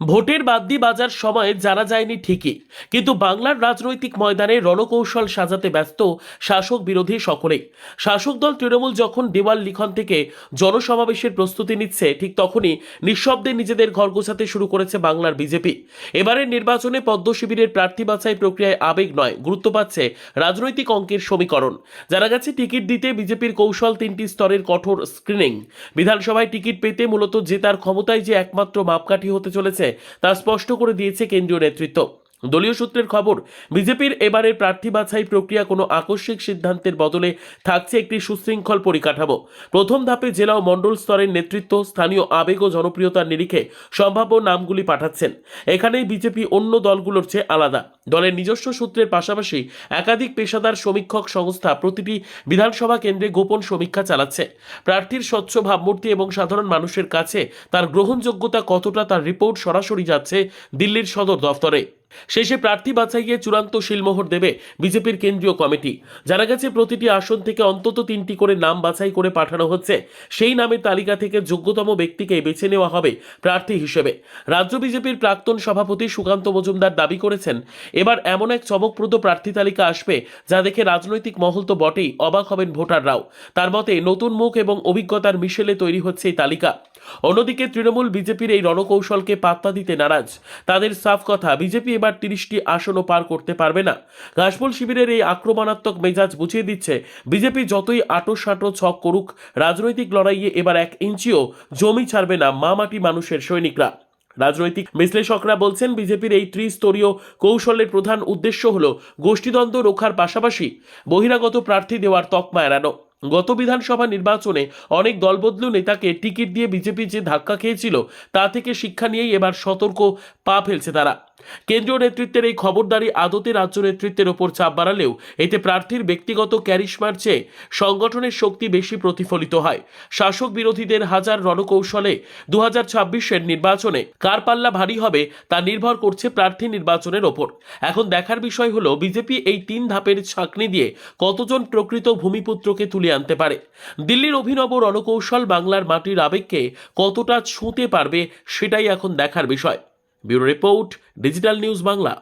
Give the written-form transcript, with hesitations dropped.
ভোটের বাদ্যি বাজার সময় জানা যায়নি ঠিকই, কিন্তু বাংলার রাজনৈতিক ময়দানে রণকৌশল সাজাতে ব্যস্ত শাসক বিরোধী সকলেই। শাসক দল তৃণমূল যখন দেওয়াল লিখন থেকে জনসমাবেশের প্রস্তুতি নিচ্ছে, ঠিক তখনই নিঃশব্দে নিজেদের ঘর গোছাতে শুরু করেছে বাংলার বিজেপি। এবারের নির্বাচনে পদ্ম শিবিরের প্রার্থী বাছাই প্রক্রিয়ায় আবেগ নয়, গুরুত্ব পাচ্ছে রাজনৈতিক অঙ্কের সমীকরণ। জানা গেছে টিকিট দিতে বিজেপির কৌশল 3টি স্তরের কঠোর স্ক্রিনিং। বিধানসভায় টিকিট পেতে মূলত জেতার ক্ষমতায় যে একমাত্র মাপকাঠি হতে চলেছে তা স্পষ্ট করে দিয়েছে কেন্দ্রীয় নেতৃত্ব। দলীয় সূত্রের খবর, বিজেপির এবারের প্রার্থী বাছাই প্রক্রিয়া কোনো আকস্মিক সিদ্ধান্তের বদলে থাকছে একটি সুশৃঙ্খল পরিকাঠামো। প্রথম ধাপে জেলা ও মণ্ডল স্তরের নেতৃত্ব স্থানীয় আবেগ ও জনপ্রিয়তার নিরিখে সম্ভাব্য নামগুলি পাঠাচ্ছেন। এখানেই বিজেপি অন্য দলগুলোর চেয়ে আলাদা। দলের নিজস্ব সূত্রের পাশাপাশি একাধিক পেশাদার সমীক্ষক সংস্থা প্রতিটি বিধানসভা কেন্দ্রে গোপন সমীক্ষা চালাচ্ছে। প্রার্থীর স্বচ্ছ ভাবমূর্তি এবং সাধারণ মানুষের কাছে তার গ্রহণযোগ্যতা কতটা, তার রিপোর্ট সরাসরি যাচ্ছে দিল্লির সদর দফতরে। শেষে প্রার্থী বাছাইয়ে চূড়ান্ত শিলমোহর দেবে বিজেপির কেন্দ্রীয় কমিটি। জানা গেছে প্রতিটি আসন থেকে অন্তত 3টি করে নাম বাছাই করে পাঠানো হচ্ছে। সেই নামের তালিকা থেকে যোগ্যতম ব্যক্তিকে বেছে নেওয়া হবে প্রার্থী হিসেবে। রাজ্য বিজেপির প্রাক্তন সভাপতি সুকান্ত মজুমদার দাবি করেছেন, এবার এমন এক চমকপ্রদ প্রার্থী তালিকা আসবে যা দেখে রাজনৈতিক মহল তো বটেই, অবাক হবেন ভোটাররাও। তার মতে নতুন মুখ এবং অভিজ্ঞতার মিশেলে তৈরি হচ্ছে এই তালিকা। অন্যদিকে তৃণমূল বিজেপির এই রণকৌশলকে পাত্তা দিতে নারাজ। তাদের সাফ কথা, বিজেপি এবার 30টি আসনও পার করতে পারবে না। ঘাসফুল শিবিরের এই আক্রমণাত্মক মেজাজ বুঝিয়ে দিচ্ছে, বিজেপি যতই আঁটো ছক করুক, রাজনৈতিক লড়াইয়ে এবার 1 ইঞ্চিও জমি ছাড়বে না মাটি মানুষের সৈনিকরা। রাজনৈতিক বিশ্লেষকরা বলছেন, বিজেপির এই ত্রিস্তরীয় কৌশলের প্রধান উদ্দেশ্য হল গোষ্ঠীদ্বন্দ্ব রক্ষার পাশাপাশি বহিরাগত প্রার্থী দেওয়ার তকমা এড়ানো। গত বিধানসভা নির্বাচনে অনেক দলবদলু নেতাকে টিকিট দিয়ে বিজেপি যে ধাক্কা খেয়েছিল, তা থেকে শিক্ষা নিয়েই এবার সতর্ক পা ফেলছে তারা। কেন্দ্রীয় নেতৃত্বের এই খবরদারি আদতে রাজ্য নেতৃত্বের ওপর চাপ বাড়ালেও এতে প্রার্থীর ব্যক্তিগত ক্যারিশমার চেয়ে সংগঠনের শক্তি বেশি প্রতিফলিত হয়। শাসক বিরোধীদের হাজার রণকৌশলে 2026-এর নির্বাচনে কার পাল্লা ভারী হবে তা নির্ভর করছে প্রার্থী নির্বাচনের ওপর। এখন দেখার বিষয় হলো, বিজেপি এই 3 ধাপের ছাঁকনি দিয়ে কতজন প্রকৃত ভূমিপুত্রকে তুলে আনতে পারে। দিল্লির অভিনব রণকৌশল বাংলার মাটির আবেগকে কতটা ছুঁতে পারবে, সেটাই এখন দেখার বিষয়। Bureau report, digital news Bangla.